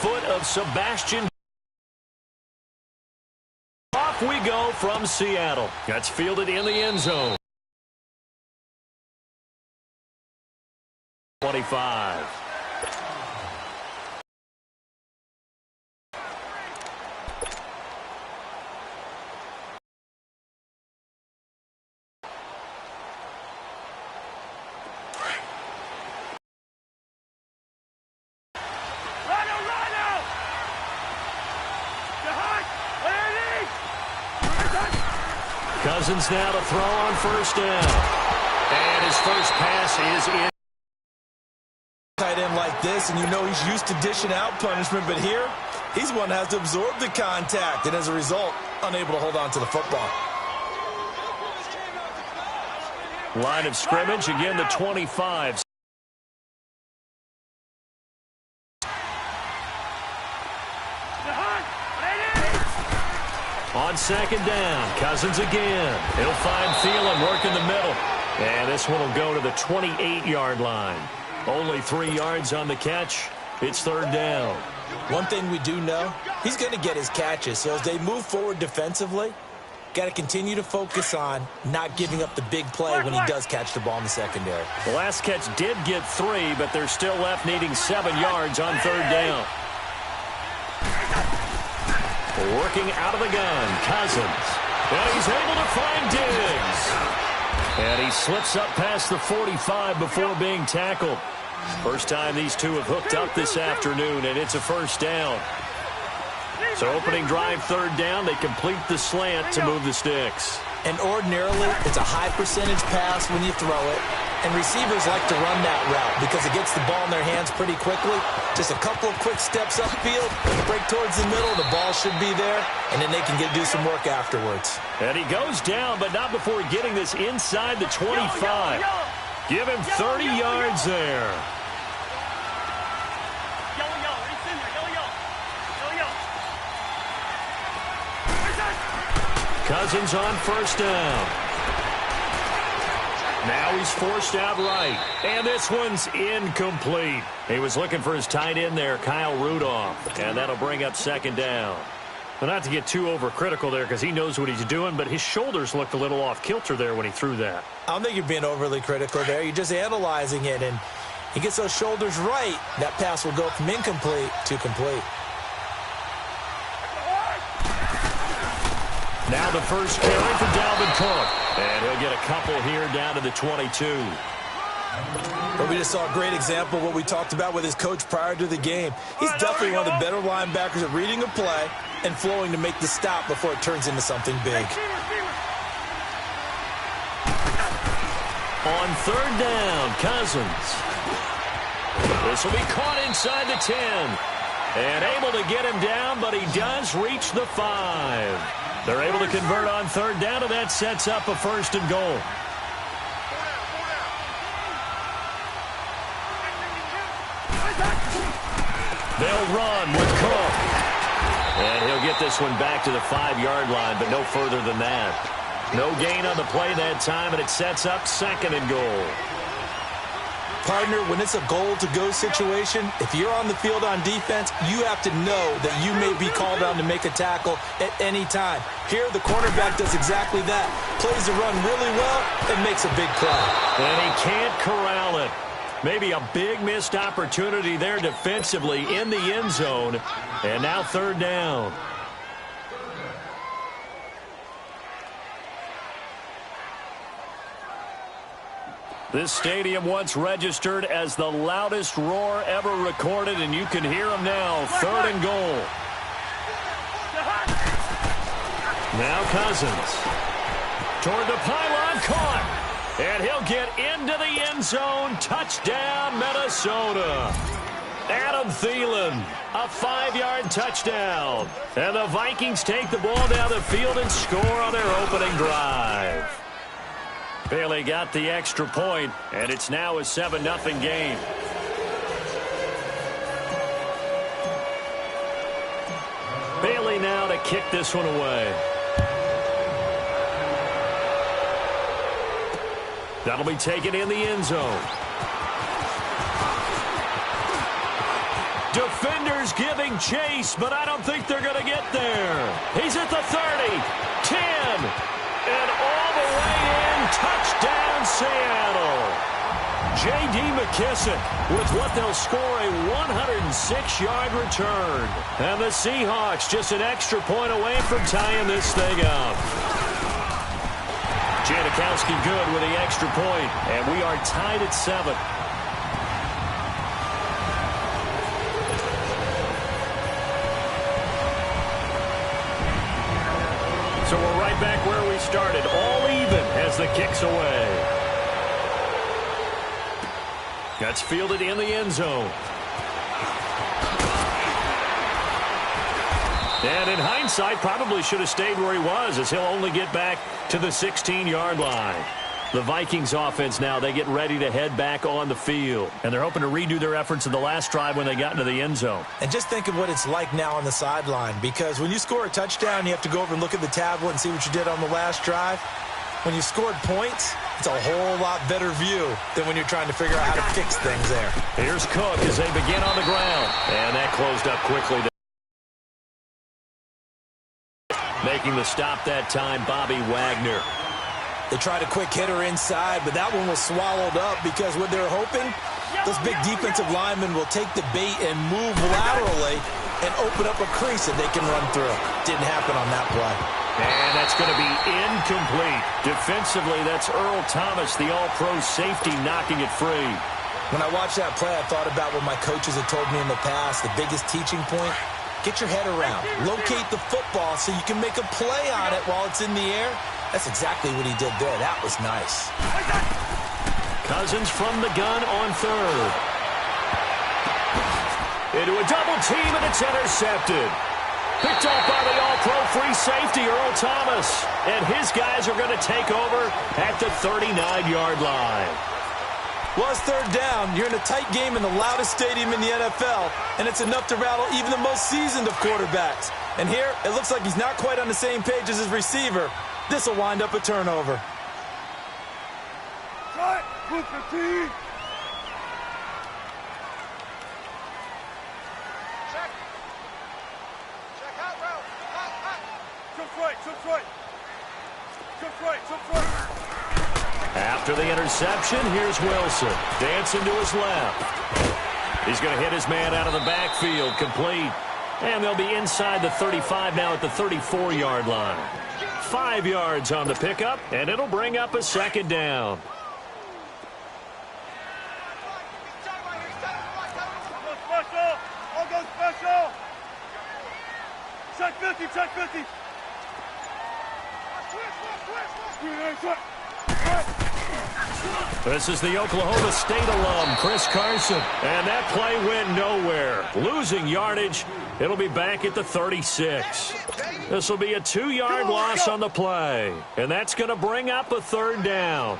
foot of Sebastian. Off we go from Seattle. That's fielded in the end zone. 25. Cousins now to throw on first down. And his first pass is in. Tight end like this, and you know he's used to dishing out punishment, but here, he's the one that has to absorb the contact, and as a result, unable to hold on to the football. Line of scrimmage, again the 25. On second down, Cousins again. He'll find Thielen working the middle. And this one will go to the 28-yard line. Only 3 yards on the catch. It's third down. One thing we do know, he's going to get his catches. So as they move forward defensively, got to continue to focus on not giving up the big play when he does catch the ball in the secondary. The last catch did get 3, but they're still left needing 7 yards on third down. Working out of the gun, Cousins. And he's able to find Diggs. And he slips up past the 45 before being tackled. First time these two have hooked up this afternoon, and it's a first down. So opening drive, third down, they complete the slant to move the sticks. And ordinarily, it's a high percentage pass when you throw it. And receivers like to run that route because it gets the ball in their hands pretty quickly. Just a couple of quick steps upfield, break towards the middle, the ball should be there, and then they can do some work afterwards. And he goes down, but not before getting this inside the 25. Give him 30 yards there. Cousins on first down. Now he's forced out right. And this one's incomplete. He was looking for his tight end there, Kyle Rudolph. And that'll bring up second down. Well, not to get too overcritical there because he knows what he's doing, but his shoulders looked a little off kilter there when he threw that. I don't think you're being overly critical there. You're just analyzing it, and he gets those shoulders right. That pass will go from incomplete to complete. Now the first carry for Dalvin Cook. And he'll get a couple here down to the 22. But we just saw a great example of what we talked about with his coach prior to the game. He's definitely one of the better linebackers at reading a play and flowing to make the stop before it turns into something big. On third down, Cousins. This will be caught inside the 10. And able to get him down, but he does reach the 5. They're able to convert on third down, and that sets up a first and goal. They'll run with Cook. And he'll get this one back to the 5-yard line, but no further than that. No gain on the play that time, and it sets up second and goal. Partner, when it's a goal-to-go situation, if you're on the field on defense, you have to know that you may be called on to make a tackle at any time. Here, the cornerback does exactly that. Plays the run really well and makes a big play. And he can't corral it. Maybe a big missed opportunity there defensively in the end zone. And now third down. This stadium once registered as the loudest roar ever recorded, and you can hear him now. Third and goal. Now Cousins. Toward the pylon, caught. And he'll get into the end zone. Touchdown, Minnesota. Adam Thielen, a 5-yard touchdown. And the Vikings take the ball down the field and score on their opening drive. Bailey got the extra point, and it's now a 7-0 game. Bailey now to kick this one away. That'll be taken in the end zone. Defenders giving chase, but I don't think they're going to get there. He's at the 30, 10, and all the way in. Touchdown, Seattle. J.D. McKissick with what they'll score a 106-yard return. And the Seahawks just an extra point away from tying this thing up. Janikowski good with the extra point, and we are tied at 7. So we're right back where we started, all even as the kick's away. That's fielded in the end zone. And in hindsight, probably should have stayed where he was, as he'll only get back to the 16-yard line. The Vikings offense now, they get ready to head back on the field. And they're hoping to redo their efforts in the last drive when they got into the end zone. And just think of what it's like now on the sideline, because when you score a touchdown, you have to go over and look at the tablet and see what you did on the last drive. When you scored points, it's a whole lot better view than when you're trying to figure out how to fix things there. Here's Cook as they begin on the ground. And that closed up quickly. Making the stop that time, Bobby Wagner. They tried a quick hitter inside, but that one was swallowed up because what they're hoping, those big defensive linemen will take the bait and move laterally and open up a crease that they can run through. Didn't happen on that play. And that's going to be incomplete. Defensively, that's Earl Thomas, the all-pro safety, knocking it free. When I watched that play, I thought about what my coaches had told me in the past. The biggest teaching point, get your head around. Locate the football so you can make a play on it while it's in the air. That's exactly what he did there. That was nice. Cousins from the gun on third. Into a double team, and it's intercepted. Picked off by the all-pro free safety, Earl Thomas. And his guys are going to take over at the 39-yard line. Well, it's third down. You're in a tight game in the loudest stadium in the NFL, and it's enough to rattle even the most seasoned of quarterbacks. And here, it looks like he's not quite on the same page as his receiver. This will wind up a turnover. Try, Booker T. Check out, bro. Took right. After the interception, here's Wilson. Dancing to his left. He's going to hit his man out of the backfield, complete. And they'll be inside the 35 now at the 34-yard line. 5 yards on the pickup, and it'll bring up a second down. Special. I'll go special. Check 50, check 50. This is the Oklahoma State alum, Chris Carson. And that play went nowhere. Losing yardage. It'll be back at the 36. This will be a 2-yard loss on the play. And that's going to bring up a third down.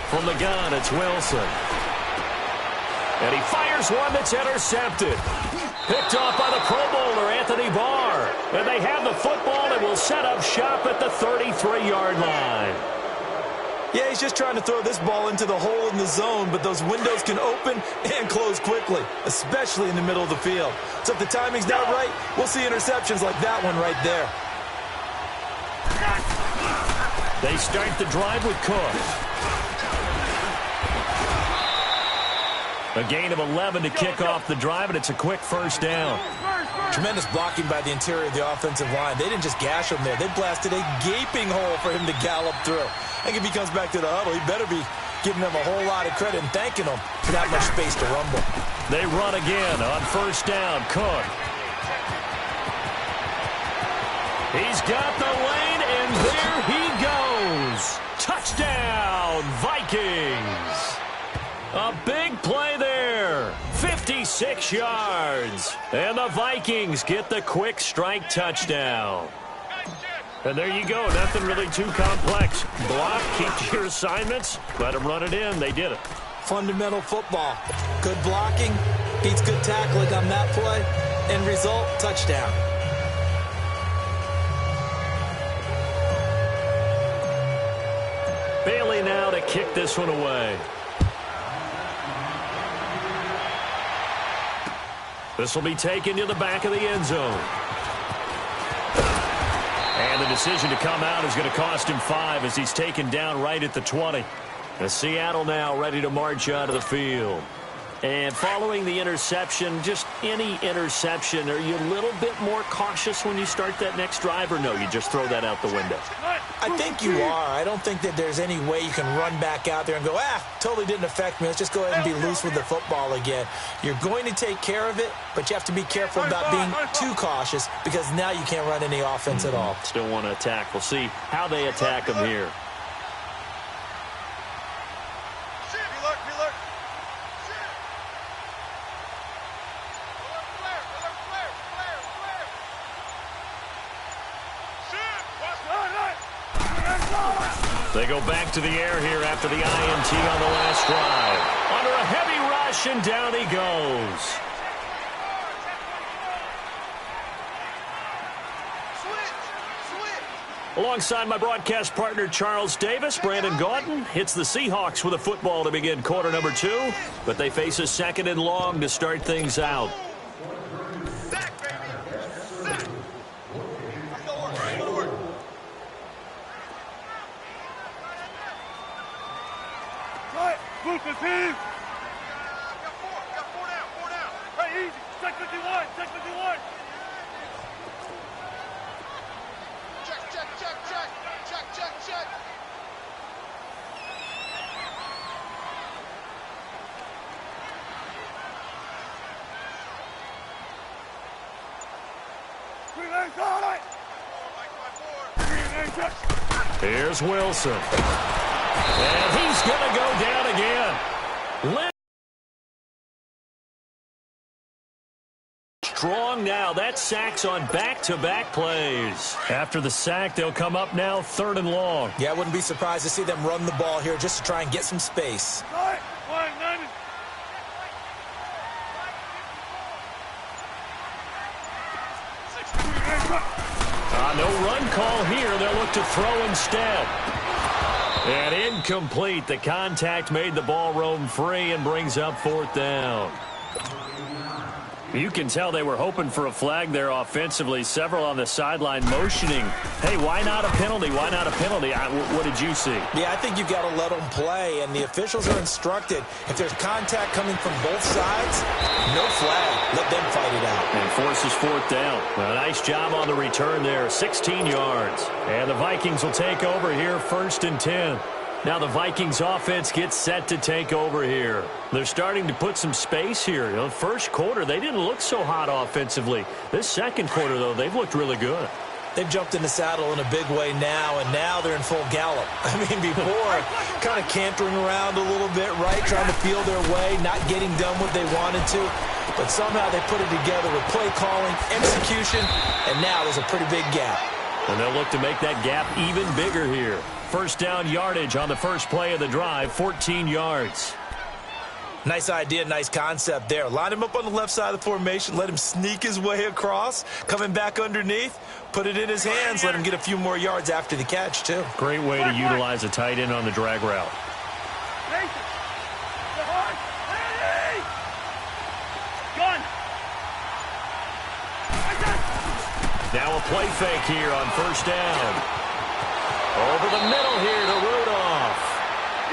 From the gun, it's Wilson. And he fires one that's intercepted. Picked off by the Pro Bowler, Anthony Barr. And they have the football and will set up shop at the 33-yard line. Yeah, he's just trying to throw this ball into the hole in the zone, but those windows can open and close quickly, especially in the middle of the field. So if the timing's not right, we'll see interceptions like that one right there. They start the drive with Cook. A gain of 11 to kick off the drive, and it's a quick first down. Tremendous blocking by the interior of the offensive line. They didn't just gash him there. They blasted a gaping hole for him to gallop through. I think if he comes back to the huddle, he better be giving them a whole lot of credit and thanking them for that much space to rumble. They run again on first down. Cook. He's got the lane, and there he goes. Touchdown, Vikings. A big play there. 56 yards. And the Vikings get the quick strike touchdown. And there you go. Nothing really too complex. Block, keep to your assignments. Let them run it in. They did it. Fundamental football. Good blocking, Beats good tackling on that play. End result, touchdown. Bailey now to kick this one away. This will be taken to the back of the end zone. And the decision to come out is going to cost him 5 as he's taken down right at the 20. And Seattle now ready to march out of the field. And following the interception, just any interception, are you a little bit more cautious when you start that next drive, or no, you just throw that out the window? I think you are. I don't think that there's any way you can run back out there and go, totally didn't affect me. Let's just go ahead and be loose with the football again. You're going to take care of it, but you have to be careful about being too cautious because now you can't run any offense at all. Still want to attack. We'll see how they attack them here. They go back to the air here after the INT on the last drive. Under a heavy rush, and down he goes. Alongside my broadcast partner, Charles Davis, Brandon Gaudin hits the Seahawks with a football to begin quarter number 2, but they face a 2nd and long to start things out. Move his team! Got four down. Hey, easy. Check 51. Check. 3 lanes on it! Here's Wilson. And he's going to go down again. Strong now. That sack's on back-to-back plays. After the sack, they'll come up now 3rd and long. Yeah, I wouldn't be surprised to see them run the ball here just to try and get some space. No run call here. They'll look to throw instead. And incomplete. The contact made the ball roam free and brings up 4th down. You can tell they were hoping for a flag there offensively. Several on the sideline motioning. Hey, why not a penalty? Why not a penalty? What did you see? Yeah, I think you've got to let them play, and the officials are instructed. If there's contact coming from both sides, no flag. Let them fight it out. And forces 4th down. A nice job on the return there, 16 yards. And the Vikings will take over here, 1st and 10. Now the Vikings offense gets set to take over here. They're starting to put some space here. You know, first quarter, they didn't look so hot offensively. This 2nd quarter, though, they've looked really good. They've jumped in the saddle in a big way now, and now they're in full gallop. I mean, before, kind of cantering around a little bit, right, trying to feel their way, not getting done what they wanted to. But somehow they put it together with play calling, execution, and now there's a pretty big gap. And they'll look to make that gap even bigger here. 1st down yardage on the first play of the drive, 14 yards. Nice idea, nice concept there. Line him up on the left side of the formation, let him sneak his way across, coming back underneath, put it in his hands, let him get a few more yards after the catch, too. Great way to utilize a tight end on the drag route. Now a play fake here on 1st down. Over the middle here to Rudolph.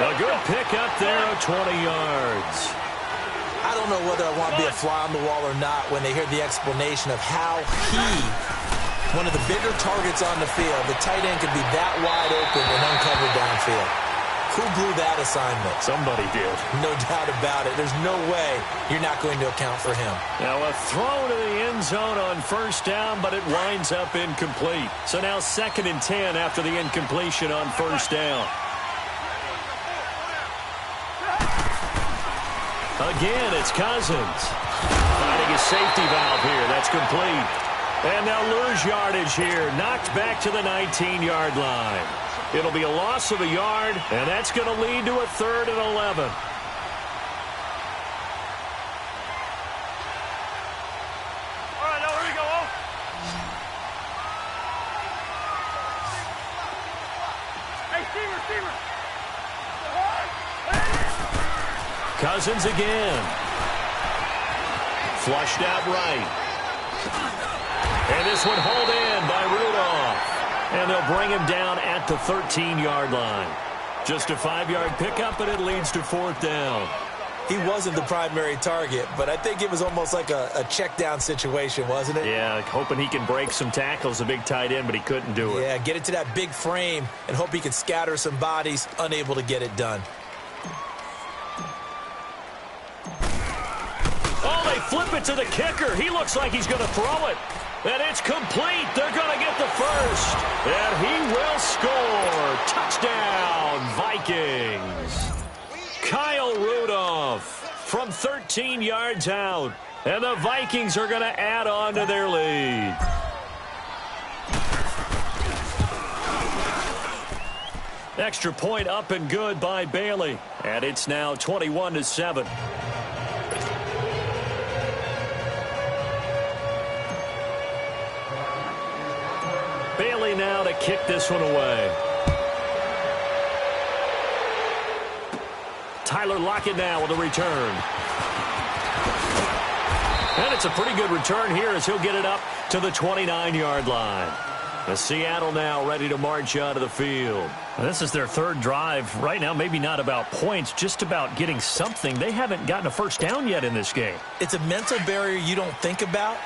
A good pickup there of 20 yards. I don't know whether I want to be a fly on the wall or not when they hear the explanation of how one of the bigger targets on the field, the tight end could be that wide open and uncovered downfield. Who blew that assignment? Somebody did. No doubt about it. There's no way you're not going to account for him. Now a throw to the end zone on 1st down, but it winds up incomplete. So now 2nd and 10 after the incompletion on 1st down. Again, it's Cousins. Finding a safety valve here. That's complete. And they'll lose yardage here. Knocked back to the 19-yard line. It'll be a loss of a yard, and that's going to lead to a 3rd and 11. Cousins again. Flushed out right. And this one hauled in by Rudolph. And they'll bring him down at the 13-yard line. Just a 5-yard pickup, and it leads to fourth down. He wasn't the primary target, but I think it was almost like a check down situation, wasn't it? Yeah, hoping he can break some tackles, a big tight end, but he couldn't do it. Yeah, get it to that big frame and hope he can scatter some bodies, unable to get it done. Oh, they flip it to the kicker. He looks like he's going to throw it. And it's complete. They're going to get the first. And he will score. Touchdown, Vikings. Kyle Rudolph from 13 yards out. And the Vikings are going to add on to their lead. Extra point up and good by Bailey. And it's now 21-7. Bailey now to kick this one away. Tyler Lockett now with a return. And it's a pretty good return here as he'll get it up to the 29-yard line. The Seattle now ready to march out of the field. This is their third drive. Right now, maybe not about points, just about getting something. They haven't gotten a first down yet in this game. It's a mental barrier you don't think about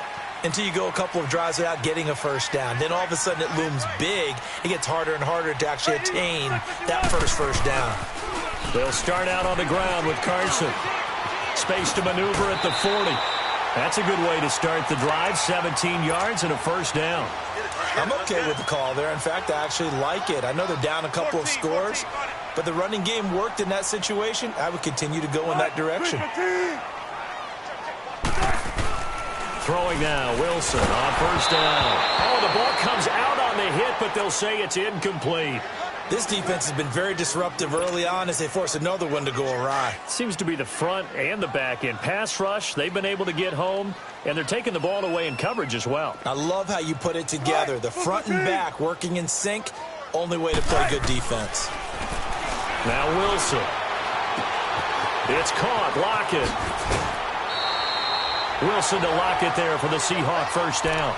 until you go a couple of drives without getting a first down. Then all of a sudden it looms big. It gets harder and harder to actually attain that first down. They'll start out on the ground with Carson. Space to maneuver at the 40. That's a good way to start the drive. 17 yards and a first down. I'm okay with the call there. In fact, I actually like it. I know they're down a couple of scores, but the running game worked in that situation. I would continue to go in that direction. Throwing now, Wilson on first down. Oh, the ball comes out on the hit, but they'll say it's incomplete. This defense has been very disruptive early on as they force another one to go awry. Seems to be the front and the back end. Pass rush, they've been able to get home, and they're taking the ball away in coverage as well. I love how you put it together. The front and back working in sync, only way to play good defense. Now Wilson. It's caught, Lockett. Wilson to Lockett there for the Seahawk first down.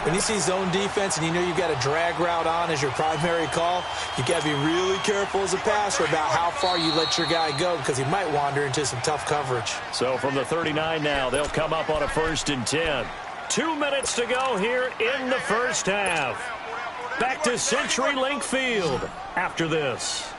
When you see zone defense and you know you've got a drag route on as your primary call, you got to be really careful as a passer about how far you let your guy go because he might wander into some tough coverage. So from the 39 now, they'll come up on a 1st and 10. 2 minutes to go here in the first half. Back to CenturyLink Field after this.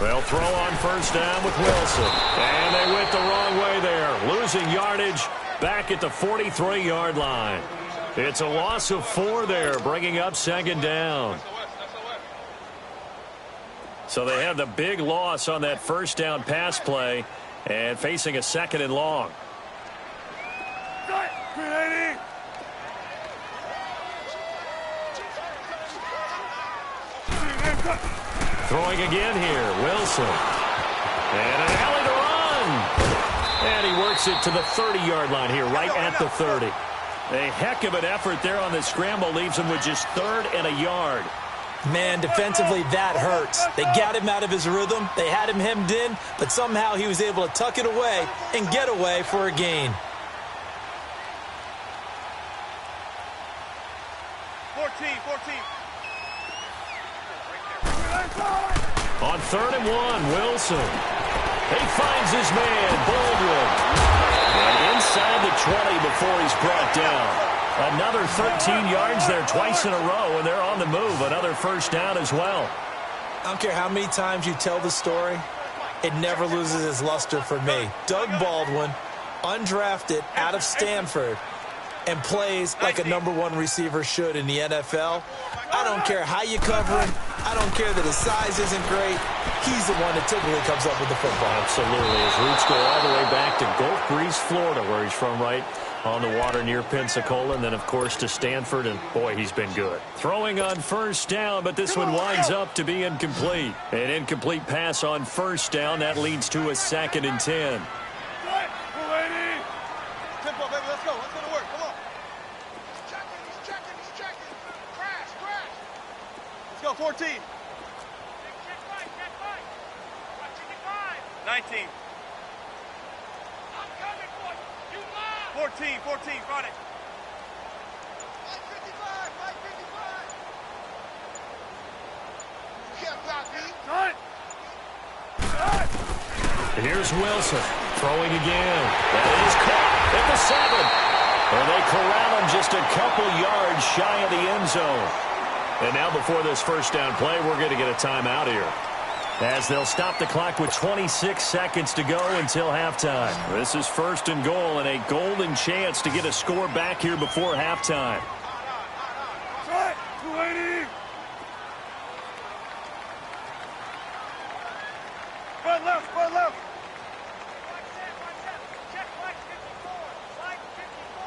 They'll throw on first down with Wilson. And they went the wrong way there. Losing yardage back at the 43-yard line. It's a loss of 4 there, bringing up 2nd down. So they have the big loss on that first down pass play and facing a 2nd and long. Throwing again here, Wilson. And an alley to run. And he works it to the 30-yard line here, right at the 30. A heck of an effort there on the scramble, leaves him with just 3rd and a yard. Man, defensively, that hurts. They got him out of his rhythm. They had him hemmed in, but somehow he was able to tuck it away and get away for a gain. 14. On 3rd and 1, Wilson. He finds his man, Baldwin. And inside the 20 before he's brought down. Another 13 yards there twice in a row, and they're on the move. Another first down as well. I don't care how many times you tell the story, it never loses its luster for me. Doug Baldwin, undrafted out of Stanford, and plays like a #1 receiver should in the NFL. I don't care how you cover him, I don't care that his size isn't great. He's the one that typically comes up with the football. Absolutely. His roots go all the way back to Gulf Breeze, Florida, where he's from, right on the water near Pensacola, and then, of course, to Stanford, and, boy, he's been good. Throwing on first down, but this one winds up to be incomplete. An incomplete pass on first down. That leads to a 2nd and 10. Tempo, baby, let's go. Let's go to work. Come on. He's checking. Crash. Let's go, 14. Check right. 19. I'm coming for you. You lie. 14, Friday. 555. You can't block me. Here's Wilson throwing again. That is caught at the 7. And they corral him just a couple yards shy of the end zone. And now before this first down play, we're going to get a timeout here, as they'll stop the clock with 26 seconds to go until halftime. This is 1st and goal and a golden chance to get a score back here before halftime. Right, 280. Front left. Check right 54. Line 54.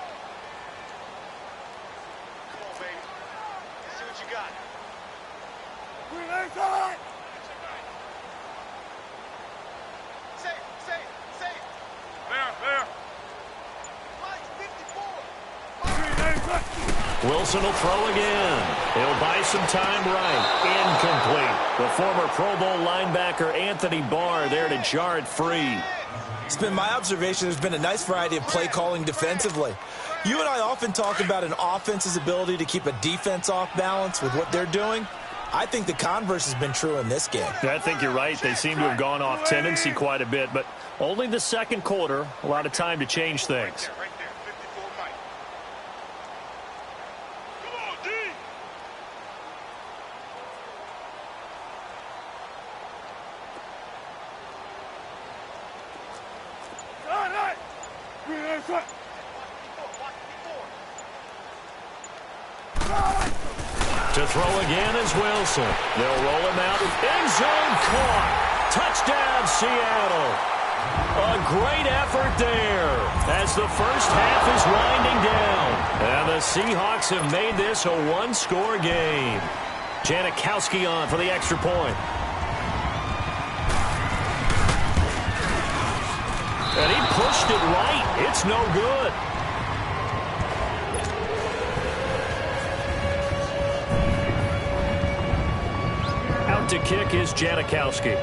Come on, baby. Let's see what you got. Green inside. Safe. There. Line 54. Wilson will throw again. He'll buy some time right. Incomplete. The former Pro Bowl linebacker Anthony Barr there to jar it free. It's been my observation there's been a nice variety of play calling defensively. You and I often talk about an offense's ability to keep a defense off balance with what they're doing. I think the converse has been true in this game. I think you're right. They seem to have gone off tendency quite a bit, but only the second quarter. A lot of time to change things. Right there. 54 Mike. Come on, D. All right. Green inside. To throw again is Wilson. They'll roll him out. End zone caught. Touchdown, Seattle. A great effort there as the first half is winding down. And the Seahawks have made this a one-score game. Janikowski on for the extra point. And he pushed it right. It's no good. Out to kick is Janikowski.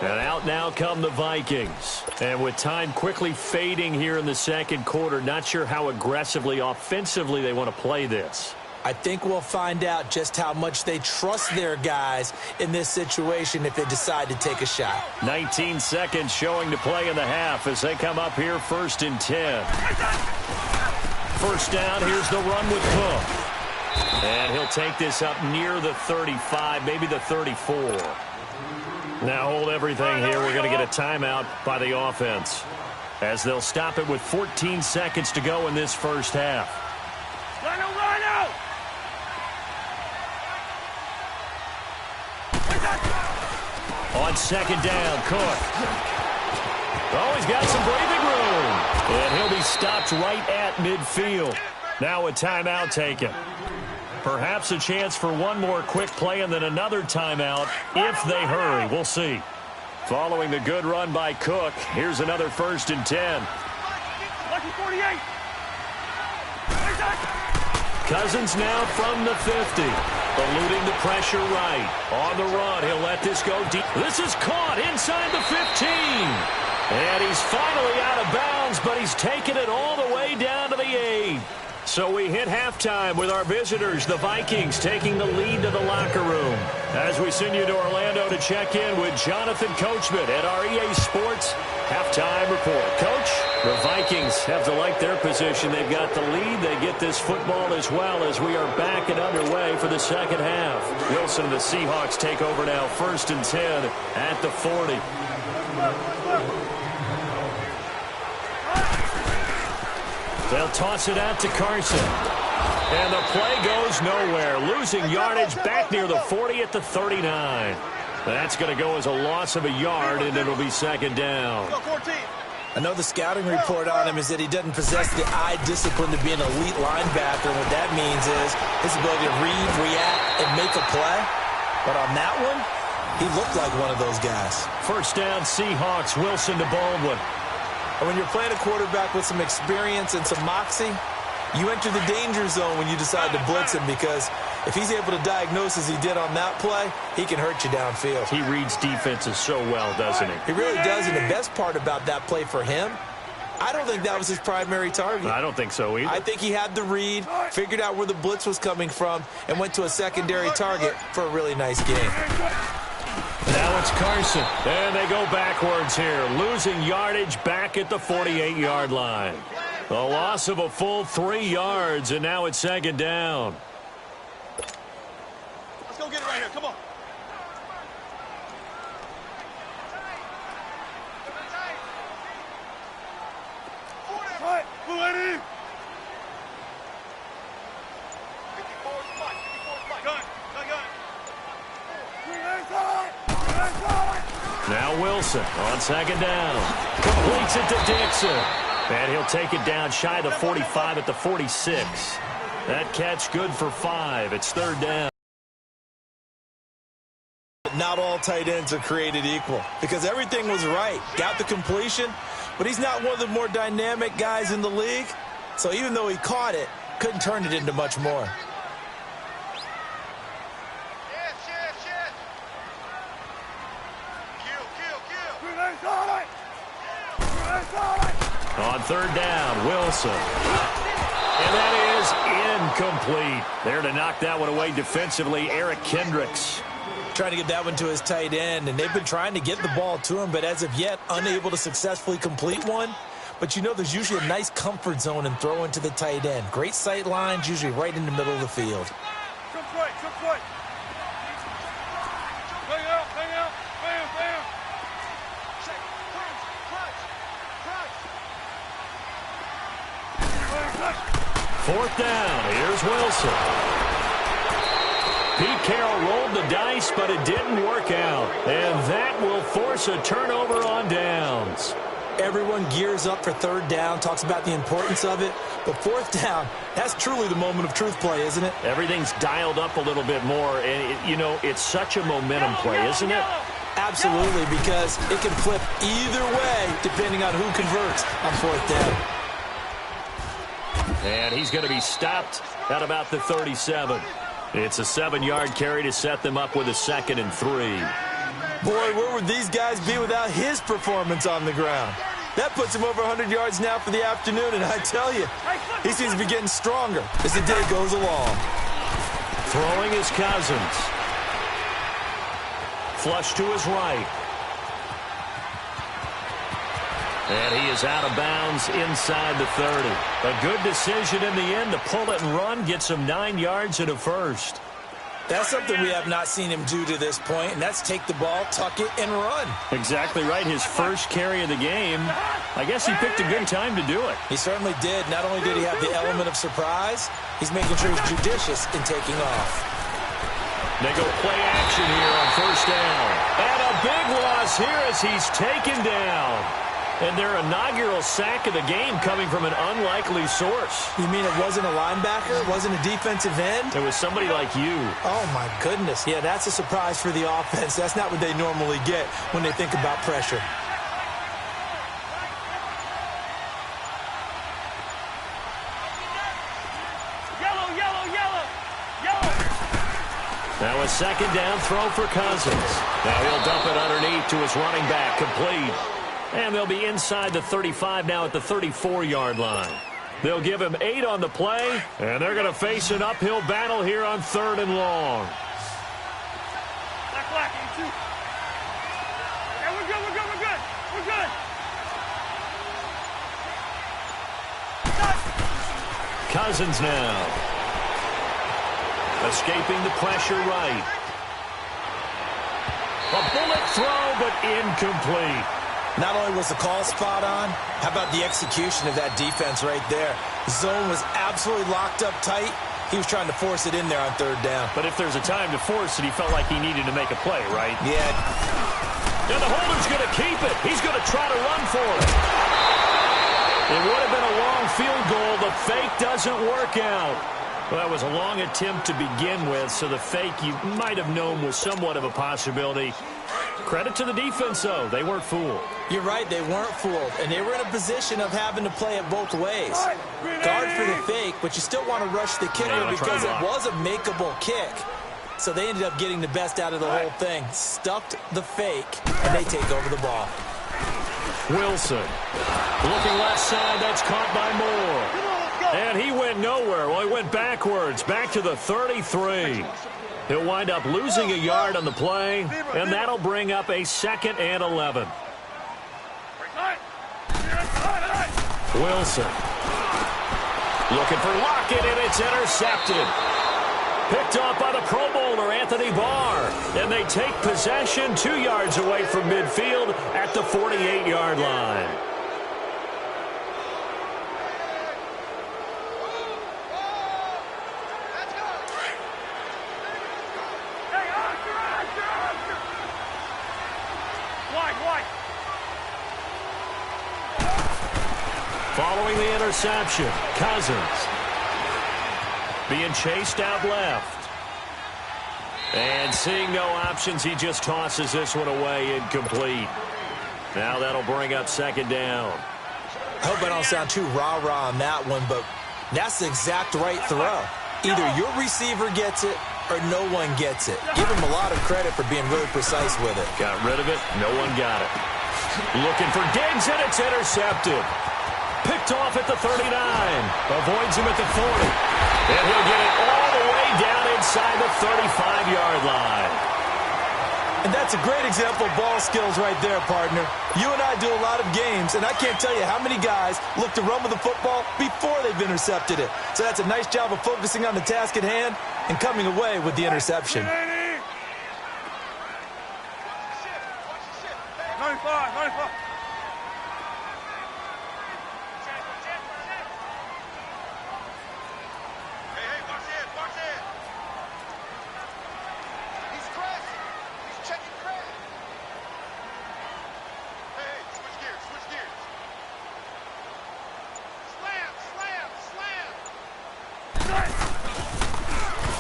And out now come the Vikings. And with time quickly fading here in the second quarter, not sure how aggressively, offensively they want to play this. I think we'll find out just how much they trust their guys in this situation if they decide to take a shot. 19 seconds showing to play in the half as they come up here 1st and 10. First down, here's the run with Cook. And he'll take this up near the 35, maybe the 34. Now hold everything here. We're going to get a timeout by the offense, as they'll stop it with 14 seconds to go in this first half. Rhino! On second down, Cook. Oh, he's got some breathing room. And he'll be stopped right at midfield. Now a timeout taken. Perhaps a chance for one more quick play and then another timeout if they hurry. We'll see. Following the good run by Cook, here's another 1st and 10. Lucky 48. Cousins now from the 50. Eluding the pressure right. On the run, he'll let this go deep. This is caught inside the 15. And he's finally out of bounds, but he's taken it all the way down to the 8. So we hit halftime with our visitors, the Vikings, taking the lead to the locker room. As we send you to Orlando to check in with Jonathan Coachman at our EA Sports Halftime Report. Coach, the Vikings have to like their position. They've got the lead. They get this football as well as we are back and underway for the second half. Wilson and the Seahawks take over now, 1st and 10 at the 40. They'll toss it out to Carson. And the play goes nowhere. Losing yardage back near the 40 at the 39. That's going to go as a loss of a yard, and it'll be second down. I know the scouting report on him is that he doesn't possess the eye discipline to be an elite linebacker. And what that means is his ability to read, react, and make a play. But on that one, he looked like one of those guys. First down, Seahawks. Wilson to Baldwin. And when you're playing a quarterback with some experience and some moxie, you enter the danger zone when you decide to blitz him, because if he's able to diagnose as he did on that play, he can hurt you downfield. He reads defenses so well, doesn't he? He really does, and the best part about that play for him, I don't think that was his primary target. I don't think so either. I think he had the read, figured out where the blitz was coming from, and went to a secondary target for a really nice game. Now it's Carson. And they go backwards here. Losing yardage back at the 48-yard line. A loss of a full 3 yards, and now it's second down. Let's go get it right here. Come on. Now Wilson on second down. Completes it to Dixon. And he'll take it down shy of the 45 at the 46. That catch good for 5. It's third down. Not all tight ends are created equal, because everything was right. Got the completion, but he's not one of the more dynamic guys in the league. So even though he caught it, couldn't turn it into much more. On third down, Wilson. And that is incomplete. There to knock that one away defensively, Eric Kendricks. Trying to get that one to his tight end, and they've been trying to get the ball to him, but as of yet, unable to successfully complete one. But you know there's usually a nice comfort zone in throwing to the tight end. Great sight lines, usually right in the middle of the field. Fourth down, here's Wilson. Pete Carroll rolled the dice, but it didn't work out. And that will force a turnover on downs. Everyone gears up for third down, talks about the importance of it. But fourth down, that's truly the moment of truth play, isn't it? Everything's dialed up a little bit more. And, you know, it's such a momentum play, isn't it? Absolutely, because it can flip either way depending on who converts on fourth down. And he's going to be stopped at about the 37. It's a 7-yard carry to set them up with a 2nd and 3. Boy, where would these guys be without his performance on the ground? That puts him over 100 yards now for the afternoon, and I tell you, he seems to be getting stronger as the day goes along. Throwing is Cousins. Flush to his right. And he is out of bounds inside the 30. A good decision in the end to pull it and run, get some 9 yards and a first. That's something we have not seen him do to this point, and that's take the ball, tuck it, and run. Exactly right. His first carry of the game. I guess he picked a good time to do it. He certainly did. Not only did he have the element of surprise, he's making sure he's judicious in taking off. They go play action here on first down. And a big loss here as he's taken down. And their inaugural sack of the game coming from an unlikely source. You mean it wasn't a linebacker? It wasn't a defensive end? It was somebody like you. Oh, my goodness. Yeah, that's a surprise for the offense. That's not what they normally get when they think about pressure. Now a second down throw for Cousins. Now he'll dump it underneath to his running back, complete. And they'll be inside the 35 now at the 34-yard line. They'll give him 8 on the play, and they're going to face an uphill battle here on 3rd and long. Cousins now. Escaping the pressure right. A bullet throw, but incomplete. Not only was the call spot on, how about the execution of that defense right there? Zone was absolutely locked up tight. He was trying to force it in there on third down. But if there's a time to force it, he felt like he needed to make a play, right? Yeah. And the holder's going to keep it. He's going to try to run for it. It would have been a long field goal. The fake doesn't work out. Well, that was a long attempt to begin with, so the fake you might have known was somewhat of a possibility. Credit to the defense, though. They weren't fooled. You're right, they weren't fooled, and they were in a position of having to play it both ways. Guard for the fake, but you still want to rush the kicker because it was a makeable kick. So they ended up getting the best out of the whole thing. Stuffed the fake, and they take over the ball. Wilson. Looking left side, that's caught by Moore. And he went nowhere. Well, he went backwards, back to the 33. He'll wind up losing a yard on the play, and that'll bring up a 2nd and 11. Wilson. Looking for Lockett, and it's intercepted. Picked off by the Pro Bowler, Anthony Barr. And they take possession 2 yards away from midfield at the 48-yard line. Following the interception, Cousins being chased out left. And seeing no options, he just tosses this one away incomplete. Now that'll bring up 2nd down. I hope I don't sound too rah-rah on that one, but that's the exact right throw. Either your receiver gets it or no one gets it. Give him a lot of credit for being really precise with it. Got rid of it. No one got it. Looking for Diggs, and it's intercepted. Picked off at the 39. Avoids him at the 40. And he'll get it all the way down inside the 35-yard line. And that's a great example of ball skills right there, partner. You and I do a lot of games, and I can't tell you how many guys look to run with the football before they've intercepted it. So that's a nice job of focusing on the task at hand and coming away with the interception. 95.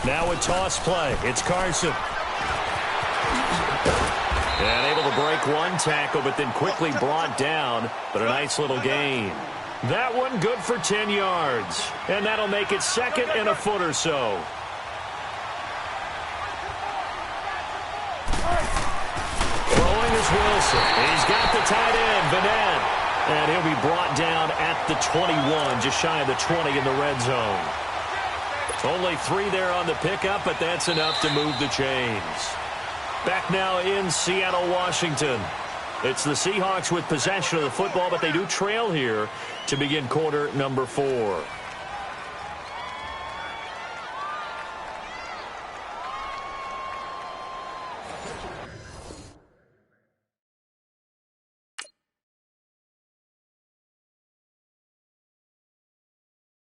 Now a toss play. It's Carson. And able to break one tackle, but then quickly brought down. But a nice little gain. That one good for 10 yards. And that'll make it 2nd and a foot or so. Throwing is Wilson. He's got the tight end, Vanette. And he'll be brought down at the 21, just shy of the 20 in the red zone. Only 3 there on the pickup, but that's enough to move the chains. Back now in Seattle, Washington. It's the Seahawks with possession of the football, but they do trail here to begin quarter number 4.